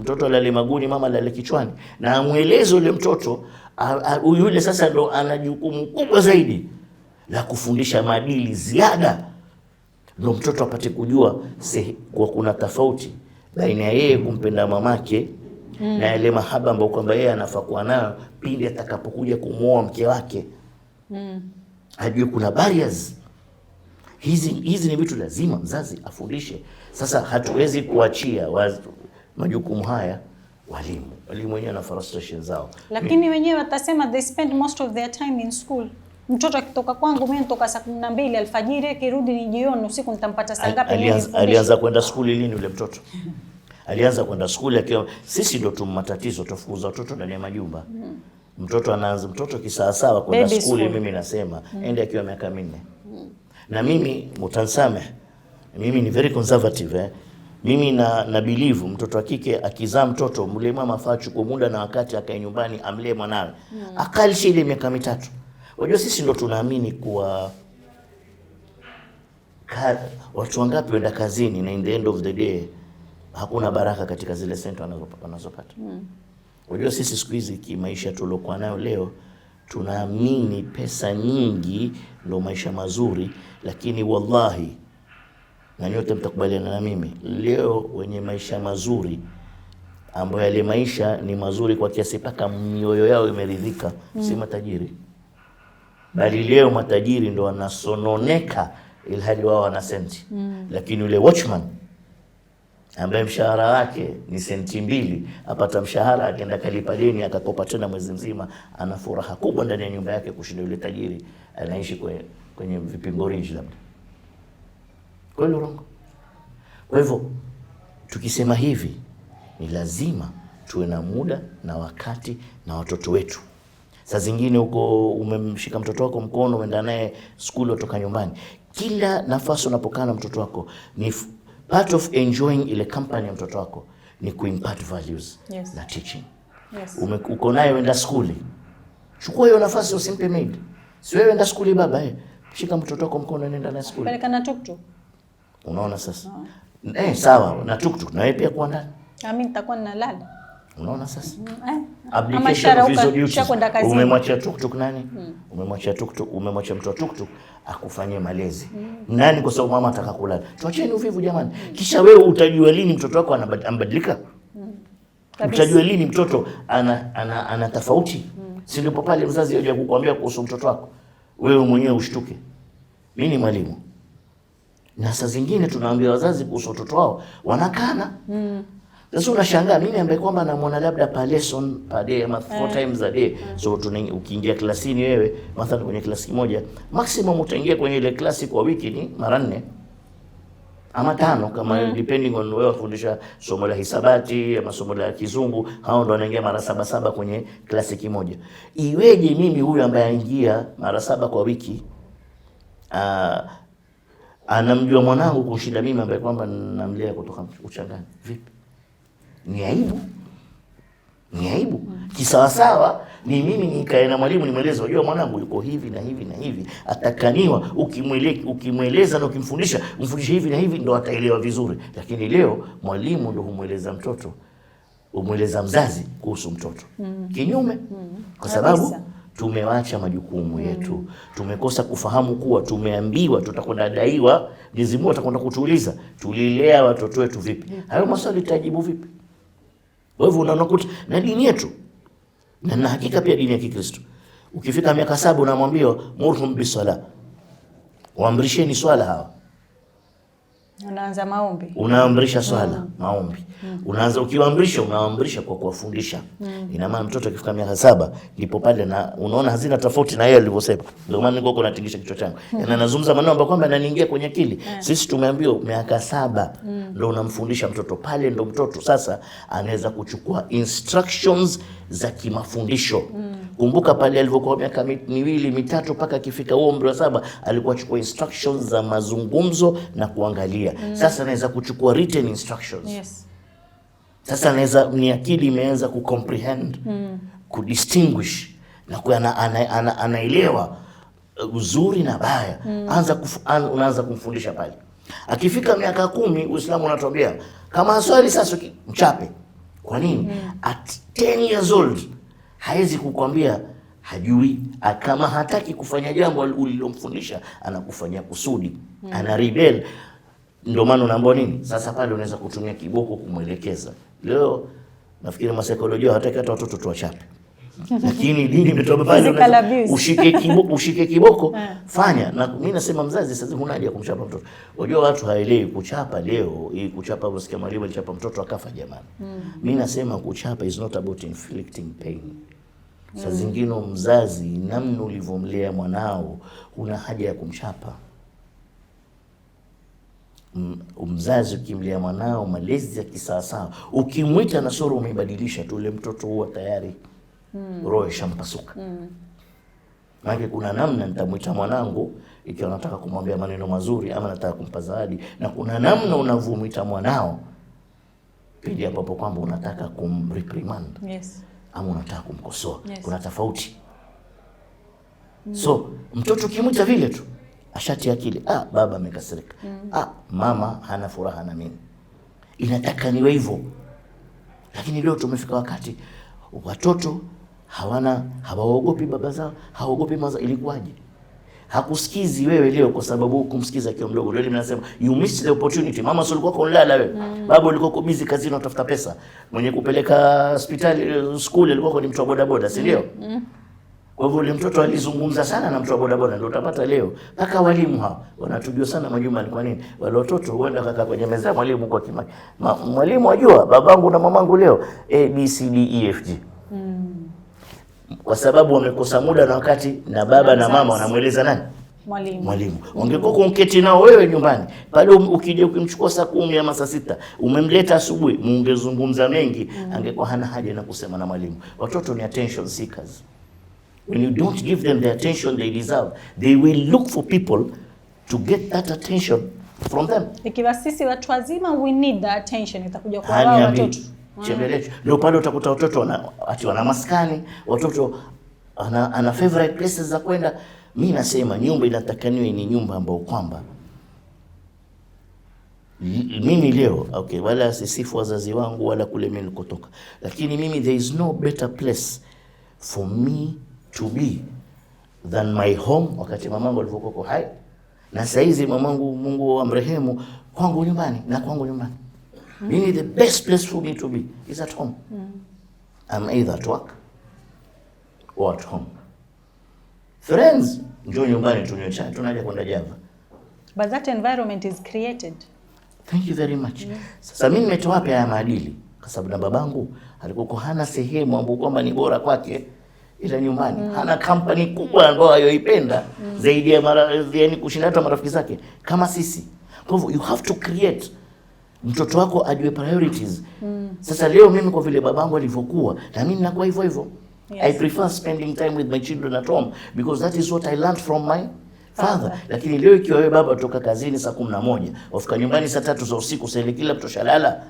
mtoto alale maguni, mama alale kichwani, na muelezo ule mtoto yule sasa ndo ana jukumu kubwa zaidi la kufundisha maadili ziada, ndio mtoto apate kujua kwa kuna tofauti baina ya yeye kumpenda mamake na yale mahaba ambayo kwamba yeye anafaa kuwa nayo pindi atakapokuja kumuoa mke wake. Hajui kuna barriers. Hizi ni vitu lazima mzazi afundishe. Sasa hatuwezi kuachia majukumu haya walimu. Walimu wenyewe na frustration zao. Lakini wenyewe watasema they spend most of their time in school. Mtoto akitoka kwangu mimi nitoka saa 12 alfajiri, akirudi ni jioni, usiku nitampata saa ngapi mimi? Alianza kwenda shule lini yule mtoto? Alianza kwenda shule akiwa sisi ndio tumatatizo tufukuza watoto ndani ya majumba. Mtoto anaanza kisawasawa kwenda shule, mimi nasema ende akiwa miaka 4. Na mimi mutansame, mimi ni very conservative mimi na believe mtoto wa kike akizaa mtoto mle mama afaa chukue muda na wakati akae nyumbani amlee mwanawe akalishe ile miaka 3. Unajua sisi ndo tunaamini kuwa watu wangapi wenda kazini na in the end of the day hakuna baraka katika zile senti wanazopata. Unajua sisi siku hizi kimaisha tuliokuwa nayo leo tunaamini pesa nyingi ndio maisha mazuri, lakini wallahi na nyote mtakubaliana na mimi, leo wenye maisha mazuri ambayo yale maisha ni mazuri kwa kiasi paka mioyo yao imeridhika, si matajiri. Bali leo matajiri ndio wanasononeka ilhali wao wana senti. Lakini yule watchman ambaye mshahara wake ni senti 2 apata mshahara akaenda kalipa deni akakopa tena mwezi mzima, ana furaha kubwa ndani ya nyumba yake kushinda yule tajiri anaishi kwenye vipingoriji labda. Kwa hivyo tukisema hivi ni lazima tuwe na muda na wakati na watoto wetu. Saa zingine uko umemshika mtoto wako mkono umeenda naye shule kutoka nyumbani, kila nafasi unapokaa na mtoto wako ni part of enjoying ile company ya mtoto wako ni kuimpart values na teaching. Uko naye wenda shule, chukua hiyo nafasi, usimpe maid. Si wewe wenda shule baba shika mtoto wako mkono nenda naye shule. Peleka na tuktuk. Unaona sasa? Sawa na tuktuk na wewe pia kwa ndani. Mimi nitakuwa ninalala. Unaona sasa? Application of visual duties. Umemwachia tuktuk nani? Umemwachia tuktuk, umemwachia mtu wa tuktuk akufanyie malezi. Nani? Kwa sababu mama ataka kulala. Tuacheni uvivu jamani. Kisha wewe utajua lini mtoto wako anabadilika? Utajua lini mtoto ana tofauti? Si ndipo pale mzazi aje kukuambia kuhusu mtoto wako. Wewe mwenyewe ushtuke. Mimi ni mwalimu. Na saa zingine tunaambia wazazi kuhusu watoto wao wanakana. Sasa unashangaa mimi ambaye kwamba namuona labda per lesson per day ama 4 times a day. So ukiingia klasini wewe mathalan kwenye klasi moja maximum utaingia kwenye ile klasi kwa wiki ni mara 4 ama 5 kama depending on wewe fundisha somo la hisabati ama somo la kizungu, hao ndo wanaingia mara 7 kwenye klasi kimoja. Iweje mimi huyu ambaye aingia mara 7 kwa wiki anamjua mwanangu kushinda mimi ambaye kwamba namlea kutoka uchangani? Vipi? Ni aibu. Ni aibu. Kisawasawa ni mimi nikae na mwalimu nimweleze, unajua mwanangu yuko hivi na hivi na hivi, atakaniwa ukimweleza na ukimfundisha, mfundishe hivi na hivi ndo ataelewa vizuri. Lakini leo mwalimu ndo humweleza mtoto, humweleza mzazi kuhusu mtoto. Kinyume. Kwa sababu tumewacha majukumu yetu. Tumekosa kufahamu kuwa tumeambiwa tutakwenda daiwa, Mwenyezi Mungu atakwenda kutuuliza tulilea watoto wetu vipi. Hayo maswali tajibu vipi? Kwa hivyo unakuta na dini yetu na hakika pia dini ya Kikristo, ukifika miaka 7 unamwambia murhum bisala, waamrisheni swala hawa. Unaanza maombi. Unaamrisha swala, maombi. Unaanza unaamrisha kwa kuwafundisha. Ina maana mtoto akifika miaka 7 ndipo pale na unaona hazina tofauti na yeye alivyosema. Ndio maana niko natingisha kichwa changu. Na nazungumza maneno ambayo kwamba ananiingia kwenye akili. Sisi tumeambiwa miaka 7 ndio unamfundisha mtoto, pale ndio mtoto sasa anaweza kuchukua instructions za kimafundisho. Kumbuka pale alivyokuwa miaka 2 3 mpaka akifika huo umri wa 7 alikuwa achukua instructions za mazungumzo na kuangalia. Sasa anaweza kuchukua written instructions. Yes. Sasa anaweza, ni akili imeanza kucomprehend, kudistinguish na anaelewa uzuri na baya. Unaanza kumfundisha pale. Akifika miaka 10 Uislamu unatuambia kama swali sasa mchape. Kwa nini? At 10 years old hawezi kukwambia hajui. Kama hataki kufanya jambo ulilomfundisha anakufanyia kusudi. Ana rebel. Ndio maana unaambiwa nini? Sasa pale unaweza kutumia kiboko kumwelekeza. Leo nafikiri masaikolojia hataki hata watoto tuwachape. Lakini dini imetoa pale ushike kiboko fanya. Na mimi nasema mzazi sasa huna haja kumchapa mtoto. Unajua watu haelewi kuchapa leo, hii kuchapa usikia mwalimu alichapa mtoto akafa jamani. Mimi nasema kuchapa is not about inflicting pain. Saa zingine mzazi, namna ulivyomlea mwanao una haja ya kumchapa. Mzazi ukimlea mwanao malezi ya kisawasawa, ukimwita na sura umebadilisha tu, ule mtoto huwa tayari roho ishampasuka. Maana kuna namna nitamwita mwanangu ikiwa nataka kumwambia maneno mazuri ama nataka kumpa zawadi, na kuna namna unavyomuita mwanao pindi ambapo kwamba unataka kumreprimand. Yes. Ama unataka kumkosoa. Yes. Kuna tofauti. So mtoto ukimwita vile tu ashati akili, baba amekasirika. Mama hana furaha na mimi. Inataka niwe hivyo. Lakini leo tumefika wakati watoto hawaogopi baba zao, hawaogopi mama zao. Ilikuwaje? Hakusikizi wewe leo kwa sababu kumsikiza akiwa mdogo. Leo mnasema you missed the opportunity. Mama sio ulikuwa kulala wewe. Baba ulikuwa busy kazini unatafuta pesa. Mwenye kupeleka hospitali school alikuwa ni mtu wa boda boda, si ndio? Kwa hivyo yule mtoto alizungumza sana na mtu wa boda boda, ndio utapata leo mpaka walimu hao wanatujua sana majumbani. Kwa nini? Wale watoto huenda kaka kwenye meza ya mwalimu kwa kimaki. Mwalimu ajua babangu na mamangu leo A B C D E F G. Kwa sababu wamekosa muda na wakati na baba na mama wanamueleza nani? Mwalimu. Ungekuwa kunketi nao wewe nyumbani. Pale ukija ukimchukua saa 10 ama saa 6, umemleta asubuhi, mungezungumza mengi, angekuwa hana haja na kusema na mwalimu. Watoto ni attention seekers. When you don't give them the attention they deserve, they will look for people to get that attention from them. Ikiwa sisi watu wazima we need the attention, itakuja kwa wao watoto. Chembelecho. Ndio pale utakuta watoto wana maskani, watoto ana favorite places za kwenda. Mimi nasema nyumba inatakaniwa ni nyumba ambayo kwamba mimi leo wala sisifu wazazi wangu wala kule mimi nilikotoka, lakini mimi there is no better place for me to be than my home wakati mamangu alivyokuwa hai, na saizi mamangu Mungu amrehemu kwangu nyumbani na kwangu nyumbani. Mimi the best place for me to be is at home. I'm either at work or at home. Friends, njoo nyumbani tunywe chai, tunaja kwenda Java. But that environment is created. Thank you very much. Sasa mimi nimetoa wapi haya maadili? Kwa sababu na babangu alikuwa hana sehemu ambapo kwamba ni bora kwake ila nyumbani. Hana company kubwa ambayo ayoipenda zaidi ya yani kushinda hata marafiki zake kama sisi. Kwa hivyo you have to create mtoto wako ajue priorities. Sasa leo mimi kwa vile babangu alivyokuwa na mimi nakuwa hivyo hivyo. Yes. I prefer spending time with my children at home because that is what I learned from my father. Lakini leo ikiwa wewe baba toka kazini saa 11, wafika nyumbani saa 3 za usiku, sasa kila mtu shalala.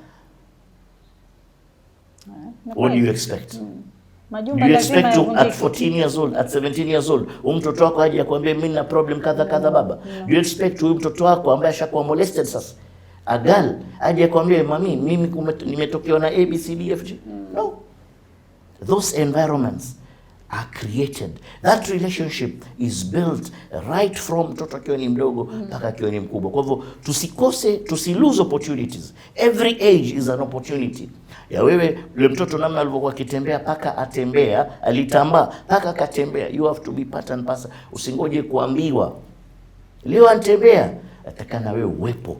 What do you expect? Majumba Do you lazima expect to, at yavunjike. 14 years old, at 17 years old, mtoto wako aje akwambie mimi na problem kadha kadha baba? Do you expect huyu mtoto wako ambaye ashakuwa molested sasa, a girl, aje akwambie mami mimi nimetokewa na ABCDFG? No. Those environments are created. That relationship is built right from mtoto akiwa ni mdogo mpaka akiwa ni mkubwa. Kwa hivyo tusilose opportunities. Every age is an opportunity. Ya wewe yule mtoto namna alivyokuwa akitembea paka atembea, alitambaa paka akatembea. You have to be part and parcel. Usingoje kuambiwa leo anatembea, atakana wewe uwepo.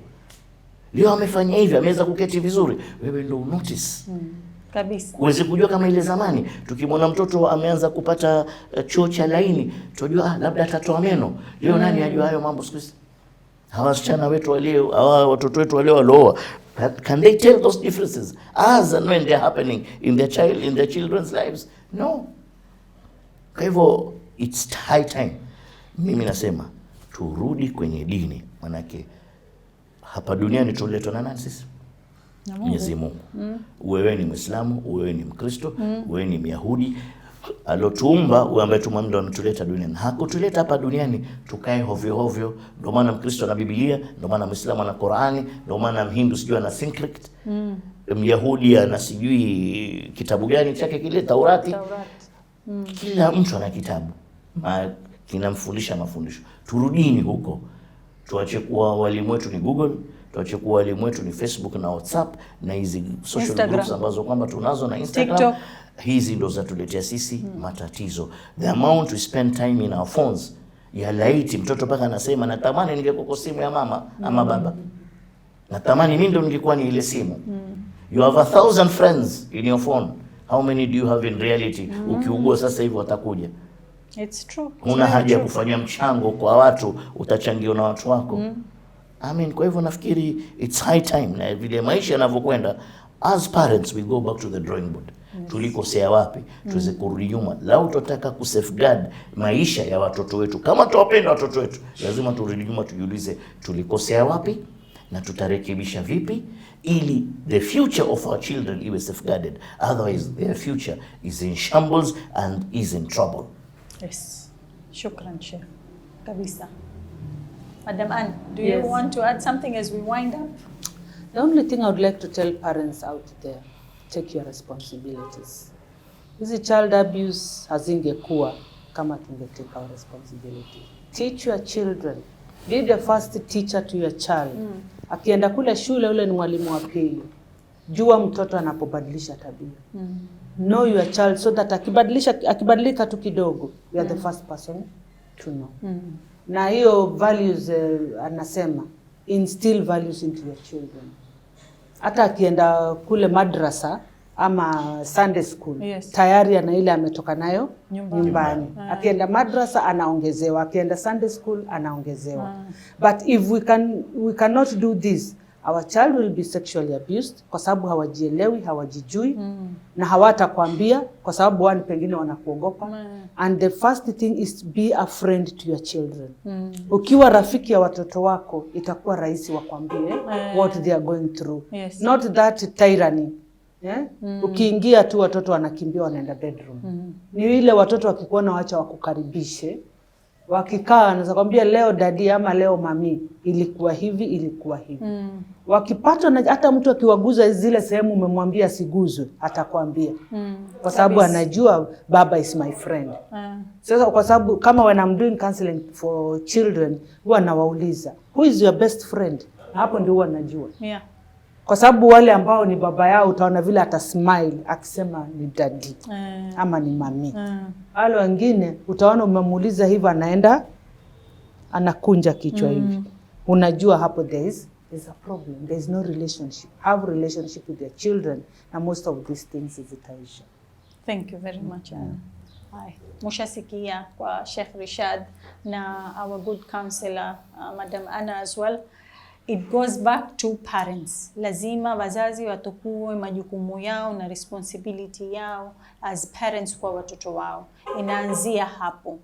Leo amefanya hivi, ameweza kuketi vizuri, wewe ndio notice. Kabisa. Uweze kujua kama ile zamani tukimwona mtoto ameanza kupata choo cha laini, tunajua labda atatoa meno. Leo nani ajua hayo mambo siku hizi? Hawa wasichana wetu walio, hawa watoto wetu walio walioa, can they tell those differences as and when they're happening in their children's lives? No. Kwa hivyo it's high time, mimi nasema turudi kwenye dini, manake hapa duniani tuletwa na nani sisi? Mwenyezi Mungu. Wewe ni Muislamu, wewe ni Mkristo, wewe ni Myahudi. Alotuumba, wewe ambaye tumwamini ametuleta duniani. Hakutuleta hapa duniani tukae hovyo hovyo. Ndio maana Mkristo ana Biblia, ndio maana Muislamu ana Qur'ani, ndio maana Mhindu sijui ana Sanskrit. Myahudi ana sijui kitabu gani chake kile, Taurati. Kila mtu ana kitabu kinamfundisha mafundisho. Turudini huko. Tuache kuwa walimu wetu ni Google, tuache kuwa walimu wetu ni Facebook na WhatsApp na hizi social groups ambazo kwamba tunazo na Instagram. TikTok. Hizi ndo zatuletea sisi matatizo. The amount we spend time in our phones, ya laiti mtoto paka anasema natamani ningekuwa simu ya mama ama baba. Natamani mimi ndo ningekuwa ni ile simu. You have 1,000 friends in your phone. How many do you have in reality? Ukiugua sasa hivi watakuja. It's true. Huna haja ya kufanya mchango kwa watu, utachangiwa na watu wako. Kwa hivyo nafikiri it's high time, na vile maisha yanavyokwenda, as parents we go back to the drawing board. Tulikosea wapi? Tuweze kurudi nyuma. Lau tutataka kusafeguard maisha ya watoto wetu, kama tuwapenda watoto wetu, lazima turudi nyuma, tujiulize tulikosea wapi na tutarekebisha vipi ili the future of our children iwe safeguarded. Otherwise their future is in shambles and is in trouble. Yes. Shukran, Sheikh. Kabisa. Madam Anne, do you want to add something as we wind up? The only thing I would like to tell parents out there, take your responsibilities. Hizi child abuse hazingekuwa kama tungetake our responsibility. Teach your children. Be the first teacher to your child. Akienda kule shule, ule ni mwalimu wa pili. Jua mtoto anapobadilisha tabia. Know your child so that akibadilika tu kidogo, you are the first person to know. Na hiyo values anasema instill values into your children. Hata akienda kule madrasa ama Sunday school, tayari ana ile ametoka nayo nyumbani. Akienda madrasa anaongezewa, akienda Sunday school anaongezewa. But if we cannot do this, our child will be sexually abused kwa sababu hawajielewi, hawajijui na hawatakwambia kwa sababu wao pengine wanakuogopa. And the first thing is be a friend to your children. Ukiwa rafiki ya watoto wako, itakuwa rahisi wakwambie what they are going through. Not that tyranny. Ukiingia tu watoto wanakimbia wanaenda bedroom. Ni ile watoto wakikuona wacha wakukaribishe. Wakikaa anaweza kwambia leo dadi ama leo mami ilikuwa hivi. Wakipatwa na hata mtu akiwaguza zile sehemu umemwambia siguzwe, atakwambia. Kwa sababu anajua baba is my friend. Sasa kwa sababu kama when I'm doing counseling for children, huwa nawauliza, who is your best friend? Hapo ndio huwa najua. Kwa sababu wale ambao ni baba yao utaona vile atasmile akisema ni daddy ama ni mami. Wale wengine utaona umemuuliza hivi anaenda anakunja kichwa hivi. Unajua hapo there's a problem. There's no relationship. Have relationship with your children and most of these things zitaisha. Thank you very much. Mushasikia kwa Sheikh Rishad na our good counselor Madam Anna as well. It goes back to parents. Lazima wazazi watukue majukumu yao na responsibility yao as parents kwa watoto wao. Inaanzia hapo.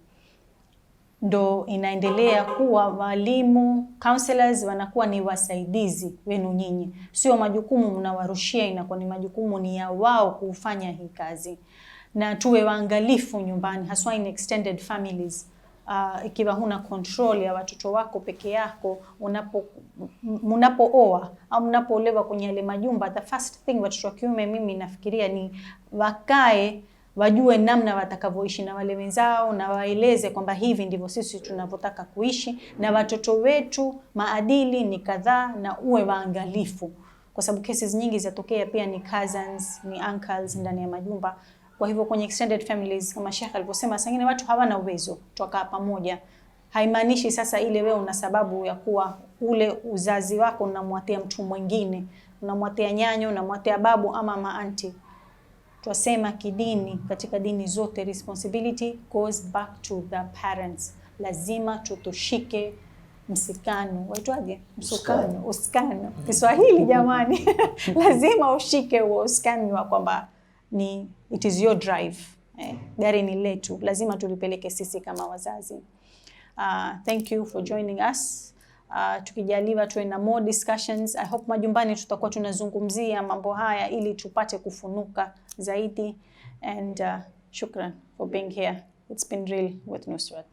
ndo inaendelea kuwa walimu, counselors wanakuwa ni wasaidizi wenu nyinyi, sio majukumu mnawarushia, inakuwa ni majukumu ni ya wao kufanya hii kazi. Na tuwe waangalifu nyumbani, haswa in extended families. Ikiwa huna control ya watoto wako peke yako, mnapooa au mnapoolewa kwenye yale majumba, the first thing watoto wa kiume mimi nafikiria ni wakae wajue namna watakavyoishi na wale wenzao, na waeleze kwamba hivi ndivyo sisi tunavyotaka kuishi na watoto wetu, maadili ni kadhaa, na uwe waangalifu, kwa sababu cases nyingi zatokea pia ni cousins, ni uncles ndani ya majumba. Kwa hivyo kwenye extended families, kama Sheikh alivyosema, sangine watu hawana uwezo tukaa pamoja. Haimaanishi sasa ile wewe una sababu ya kuwa ule uzazi wako unamwatia mtu mwingine, unamwatia nyanyo, unamwatia babu ama maanti. Twasema kidini, katika dini zote responsibility goes back to the parents. Lazima tutushike msikano, waitwaje? Msukano, uskano. Kiswahili jamani. Lazima ushike huo uskano wa kwamba ni it is your drive. Gari ni letu, lazima tulipeleke sisi kama wazazi. Thank you for joining us. Tukijaliwa tuwe na more discussions. I hope majumbani tutakuwa tunazungumzia mambo haya ili tupate kufunuka zaidi. And shukran for being here. It's been real with Nusrat.